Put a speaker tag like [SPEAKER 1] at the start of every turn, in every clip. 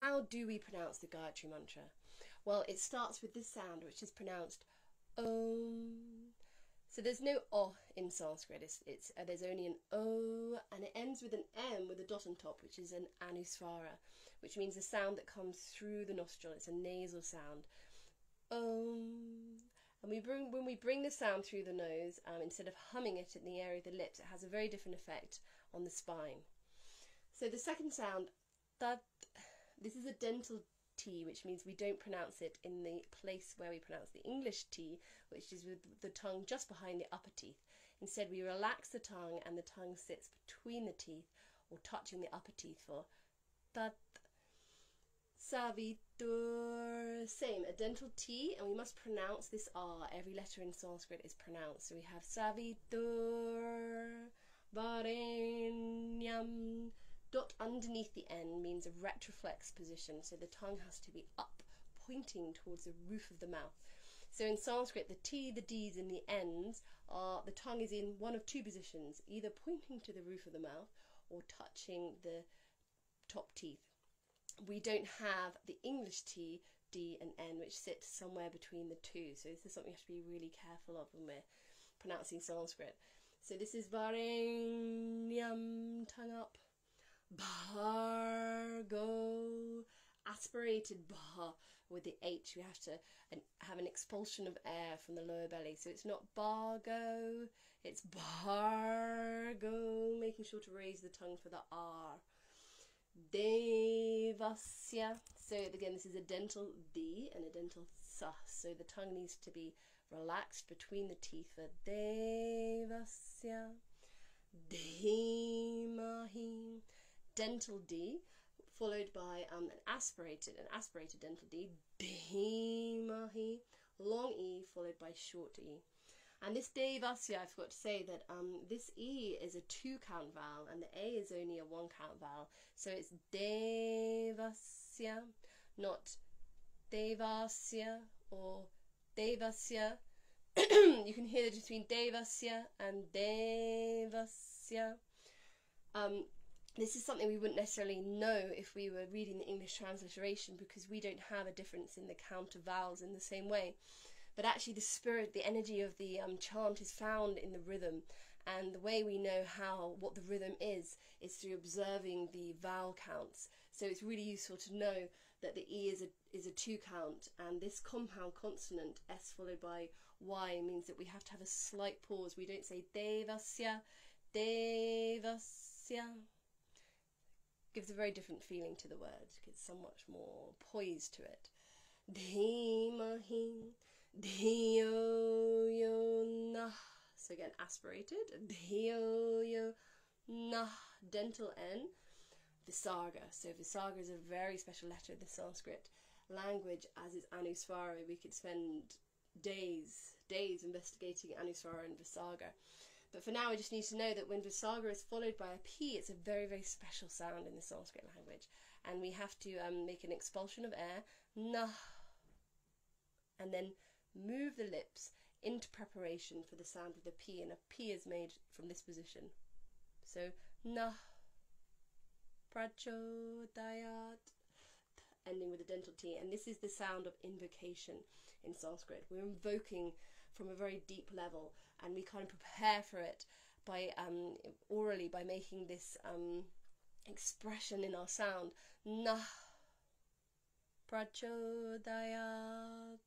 [SPEAKER 1] How do we pronounce the Gayatri mantra? Well, it starts with this sound, which is pronounced Om. So there's no O in Sanskrit, there's only an O, and it ends with an M with a dot on top, which is an anusvara, which means the sound that comes through the nostril. It's a nasal sound. Om. And when we bring the sound through the nose, instead of humming it in the area of the lips, it has a very different effect on the spine. So the second sound, that, this is a dental T, which means we don't pronounce it in the place where we pronounce the English T, which is with the tongue just behind the upper teeth. Instead, we relax the tongue and the tongue sits between the teeth or touching the upper teeth for tat. Savitur, same, a dental T, and we must pronounce this R. Every letter in Sanskrit is pronounced. So we have Savitur, Varenyam. Dot underneath the N means a retroflex position, so the tongue has to be up, pointing towards the roof of the mouth. So in Sanskrit, the T, the D's and the N's are, the tongue is in one of two positions, either pointing to the roof of the mouth or touching the top teeth. We don't have the English T, D and N, which sit somewhere between the two. So this is something you have to be really careful of when we're pronouncing Sanskrit. So this is Varenyam, tongue up. Bhargo, aspirated Bha with the H. We have to have an expulsion of air from the lower belly. So it's not Bargo, it's Bhargo, making sure to raise the tongue for the R. Devasya. So again, this is a dental D and a dental Sa. So the tongue needs to be relaxed between the teeth for Devasya. Dhimahi. Dental D, followed by an aspirated dental D. Dhimahi. Long E followed by short E. And this Devasya, I forgot to say that this E is a 2-count vowel and the A is only a 1-count vowel. So it's Devasya, not Devasya or Devasya. You can hear the difference between Devasya and Devasya. This is something we wouldn't necessarily know if we were reading the English transliteration, because we don't have a difference in the count of vowels in the same way. But actually the spirit, the energy of the chant is found in the rhythm, and the way we know what the rhythm is through observing the vowel counts. So it's really useful to know that the E is a 2-count, and this compound consonant S followed by Y means that we have to have a slight pause. We don't say Devasya, Devasya. Gives a very different feeling to the word. It's so much more poise to it. Dhimahi. Dhiyo yo nah. So again, aspirated. Dhiyo yo nah. Dental N. Visarga. So Visarga is a very special letter in the Sanskrit language, as is Anusvara. We could spend days investigating Anusvara and Visarga. But for now, I just need to know that when Visarga is followed by a P, it's a very, very special sound in the Sanskrit language. And we have to make an expulsion of air, nah, and then move the lips into preparation for the sound of the P. And a P is made from this position. So, nah, prachodayat, ending with a dental T. And this is the sound of invocation in Sanskrit. We're invoking from a very deep level, and we kind of prepare for it by orally, by making this expression in our sound. Nah, prachodayat.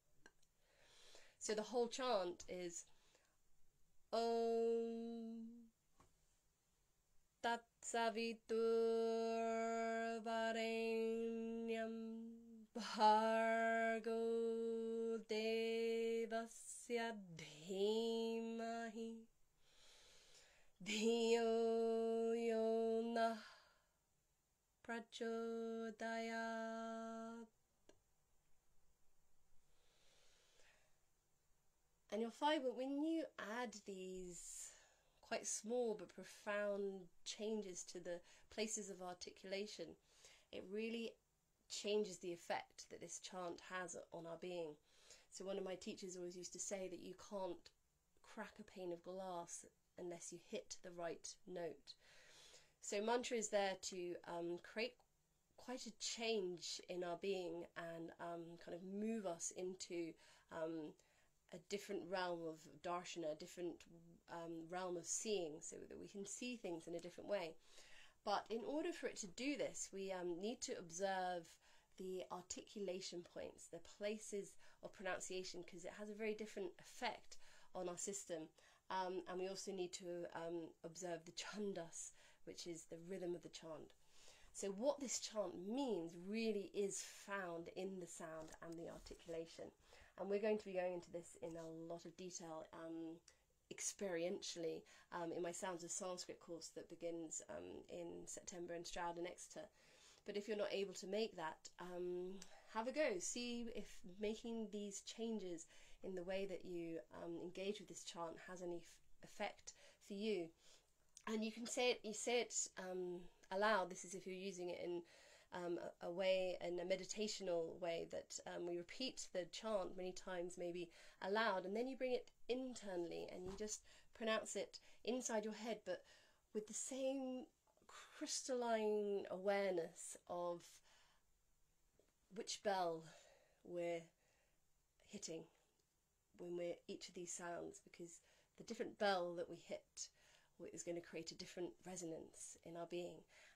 [SPEAKER 1] So the whole chant is Om Tat Savitur Varenyam Bhargo Devasya Dhimahi Dhiyo yo nah prachodayat. And you'll find that when you add these quite small but profound changes to the places of articulation, it really changes the effect that this chant has on our being. So one of my teachers always used to say that you can't crack a pane of glass unless you hit the right note. So mantra is there to create quite a change in our being, and kind of move us into a different realm of darshana, a different realm of seeing, so that we can see things in a different way. But in order for it to do this, we need to observe the articulation points, the places of pronunciation, because it has a very different effect on our system. And we also need to observe the chandas, which is the rhythm of the chant. So what this chant means really is found in the sound and the articulation. And we're going to be going into this in a lot of detail experientially in my Sounds of Sanskrit course that begins in September in Stroud and Exeter. But if you're not able to make that, have a go. See if making these changes in the way that you engage with this chant has any effect for you. And you can say it aloud. This is if you're using it in a way, in a meditational way, that we repeat the chant many times, maybe aloud, and then you bring it internally and you just pronounce it inside your head, but with the same crystalline awareness of which bell we're hitting when we're each of these sounds, because the different bell that we hit is going to create a different resonance in our being,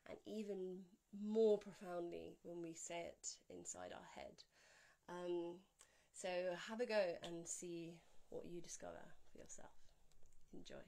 [SPEAKER 1] and even more profoundly when we say it inside our head. So have a go and see what you discover for yourself. Enjoy.